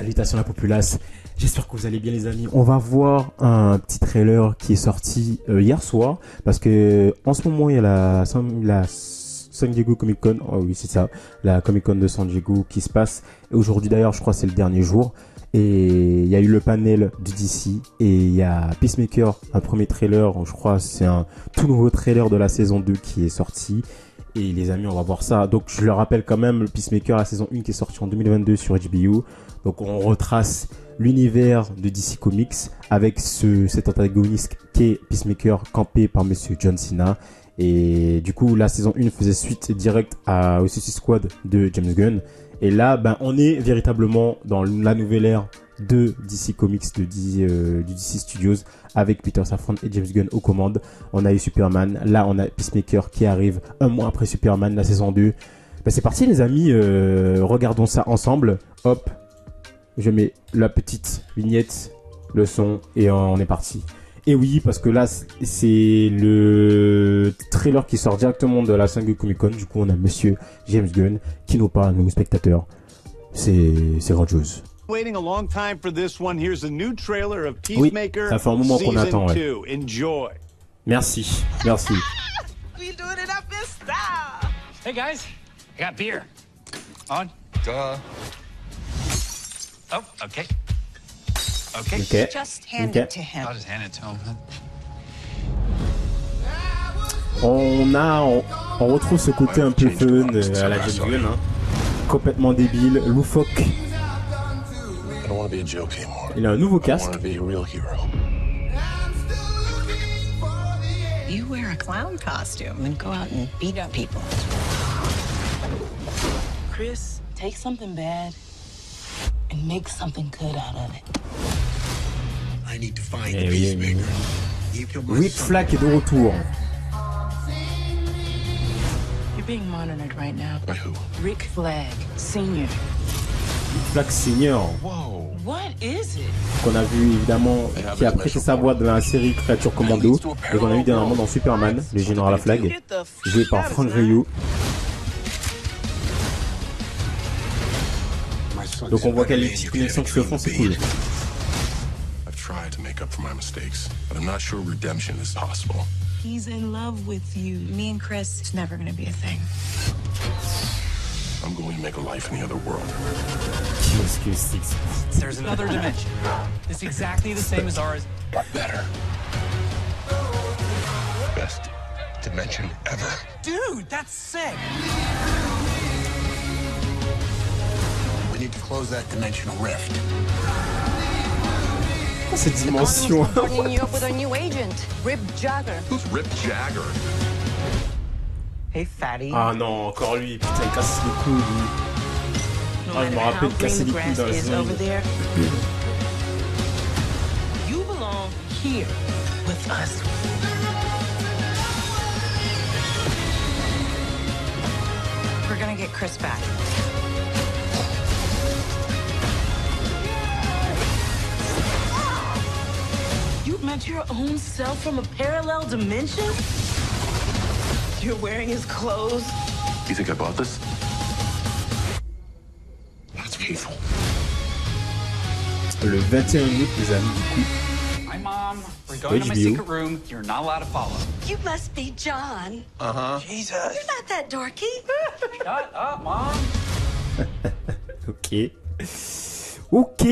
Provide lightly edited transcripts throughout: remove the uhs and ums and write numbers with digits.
Salutations la populace, j'espère que vous allez bien les amis. On va voir un petit trailer qui est sorti hier soir, parce que en ce moment il y a la San Diego Comic Con, oh oui c'est ça, la Comic Con de San Diego qui se passe. Et aujourd'hui d'ailleurs je crois que c'est le dernier jour, et il y a eu le panel du DC, et il y a Peacemaker, un premier trailer, je crois c'est un tout nouveau trailer de la saison 2 qui est sorti. Et les amis, on va voir ça. Donc je le rappelle quand même, le Peacemaker, la saison 1 qui est sortie en 2022 sur HBO. Donc on retrace l'univers de DC Comics avec cet antagoniste qui est Peacemaker, campé par Monsieur John Cena. Et du coup, la saison 1 faisait suite direct au Suicide Squad de James Gunn. Et là, on est véritablement dans la nouvelle ère de DC Comics, du DC Studios, avec Peter Safran et James Gunn aux commandes. On a eu Superman, là on a Peacemaker qui arrive un mois après Superman, la saison 2. C'est parti les amis, regardons ça ensemble. Hop, je mets la petite vignette, le son, et on est parti. Et oui, parce que là c'est le trailer qui sort directement de la San Diego Comic Con. Du coup on a Monsieur James Gunn qui nous parle à nous spectateurs. C'est grandiose. Waiting a long time for this one. Here's a new trailer of Oui, Peacemaker ça fait un moment qu'on attend. Ouais. Enjoy. Merci. We doing it up in style. Hey guys, I got beer. On? Duh. Oh, okay. Okay. Just hand it to him. I'll just hand it to him. On retrouve ce côté un peu fun à la James Gunn, hein. Complètement débile, loufoque. Il a un nouveau casque. You wear a clown costume and go out and beat up people. Chris, take something bad and make something good out of it. I need to find the Peacemaker. Rick Flag est de retour. You're being monitored right now. By who? Rick Flag, Sr. Flag Senior. Whoa. What is it? Qu'on a vu évidemment, qui a prêté sa voix dans la série Créature Commando, et qu'on a vu dernièrement dans Superman, le général Flag, joué par Frank Grillo. Donc on voit qu'il y a des petites connexions qui se font, c'est cool. I've tried to make up for my mistakes, but I'm not sure redemption is possible. He's in love with you. Me and Chris, it's never gonna be a thing. I'm going to make a life in the other world. Qu'est-ce que c'est que ça? There's another dimension. It's exactly the same as ours. But better. Best dimension ever. Dude, that's sick. We need to close that dimensional rift. Cette dimension. Bringing you up with our new agent, Rip Jagger. Who's Rip Jagger? Hey, fatty. Ah non, encore lui, putain, il casse les couilles lui. No Ah, je me matter rappelle how casser green les the couilles grass dans la is saison over 1. there, you belong here with us. We're gonna get Chris back. You met your own self from a parallel dimension? You're wearing his clothes? You think I bought this? That's painful. Le 21 août, les amis, du coup. Hi, Mom. We're going to my HBO. secret room. You're not allowed to follow. You must be John. Jesus. You're not that dorky. Shut up, Mom. Ok,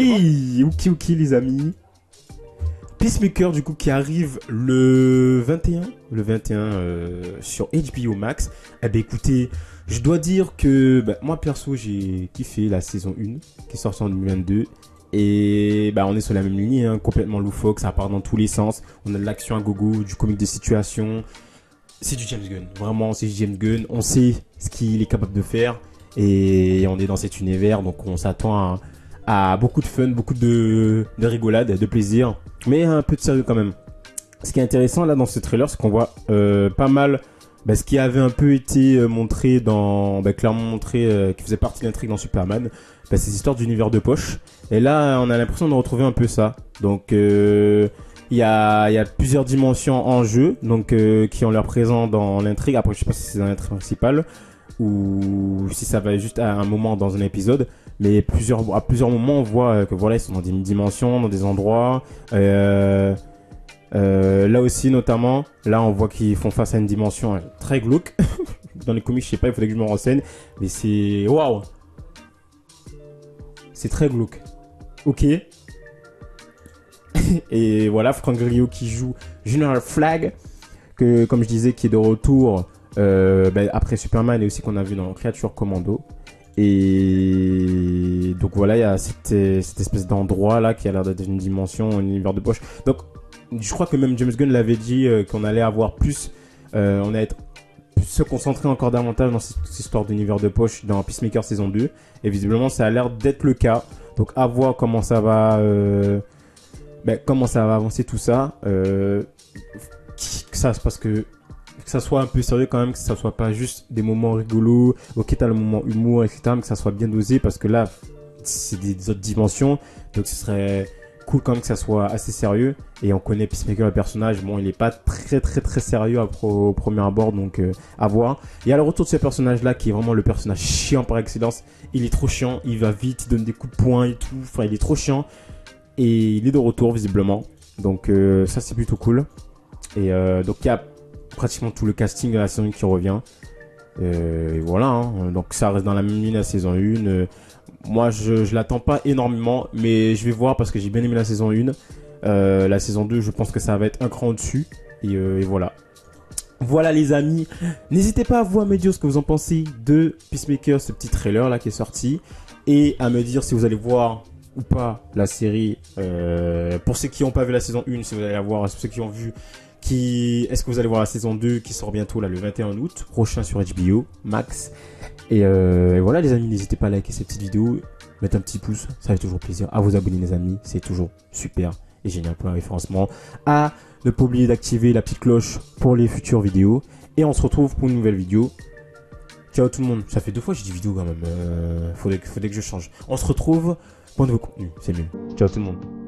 les amis. Peacemaker, du coup, qui arrive le 21 sur HBO Max. Eh ben, écoutez, je dois dire que moi, perso, j'ai kiffé la saison 1 qui est sortie en 2022. Et on est sur la même ligne, hein, complètement loufoque, ça part dans tous les sens. On a de l'action à gogo, du comique de situation. C'est du James Gunn, vraiment, c'est du James Gunn. On sait ce qu'il est capable de faire. Et on est dans cet univers, donc on s'attend à beaucoup de fun, beaucoup de rigolade, de plaisir, mais un peu de sérieux quand même. Ce qui est intéressant là dans ce trailer, c'est qu'on voit pas mal ce qui avait un peu été montré clairement montré, qui faisait partie de l'intrigue dans Superman, ces histoires d'univers de poche. Et là, on a l'impression de retrouver un peu ça. Donc il y a plusieurs dimensions en jeu, donc qui ont leur présent dans l'intrigue. Après, je sais pas si c'est dans l'intrigue principale ou si ça va juste à un moment dans un épisode. Mais à plusieurs moments, on voit que voilà, ils sont dans des dimensions, dans des endroits. Là aussi, notamment, là, on voit qu'ils font face à une dimension très glauque. Dans les comics, je sais pas, il faudrait que je me renseigne. Mais c'est... Waouh! C'est très glauque. Ok. Et voilà, Frank Grillo qui joue General Flag, que, comme je disais, qui est de retour après Superman et aussi qu'on a vu dans Creature Commando. Et donc voilà, il y a cette espèce d'endroit là qui a l'air d'être une dimension, un univers de poche. Donc je crois que même James Gunn l'avait dit qu'on allait avoir plus, on allait se concentrer encore davantage dans cette histoire d'univers de poche dans Peacemaker saison 2. Et visiblement ça a l'air d'être le cas. Donc à voir comment ça va avancer tout ça. Parce que ça soit un peu sérieux quand même, que ça soit pas juste des moments rigolos, ok t'as le moment humour, etc., mais que ça soit bien dosé, parce que là c'est des autres dimensions, donc ce serait cool quand même que ça soit assez sérieux. Et on connaît Peacemaker, le personnage, bon il est pas très très très sérieux au premier abord, donc à voir. Il y a le retour de ce personnage là qui est vraiment le personnage chiant par excellence. Il est trop chiant, il va vite, il donne des coups de poing et tout, enfin il est trop chiant, et il est de retour visiblement, donc ça c'est plutôt cool. Et donc il y a pratiquement tout le casting de la saison 1 qui revient. Et voilà, hein. Donc ça reste dans la même ligne la saison 1. Moi, je l'attends pas énormément, mais je vais voir parce que j'ai bien aimé la saison 1. La saison 2, je pense que ça va être un cran au-dessus. Et voilà. Voilà les amis. N'hésitez pas à vous à me dire ce que vous en pensez de Peacemaker, ce petit trailer là qui est sorti. Et à me dire si vous allez voir ou pas la série. Pour ceux qui n'ont pas vu la saison 1, si vous allez la voir, pour ceux qui ont vu... Est-ce que vous allez voir la saison 2 qui sort bientôt là, le 21 août prochain sur HBO Max. Et voilà les amis, n'hésitez pas à liker cette petite vidéo, mettre un petit pouce, ça fait toujours plaisir. À vous abonner les amis, c'est toujours super et génial pour un référencement. À ne pas oublier d'activer la petite cloche pour les futures vidéos. Et on se retrouve pour une nouvelle vidéo. Ciao tout le monde. Ça fait 2 fois que j'ai dit vidéo quand même. Faudrait que je change. On se retrouve pour un nouveau contenu, c'est mieux. Ciao tout le monde.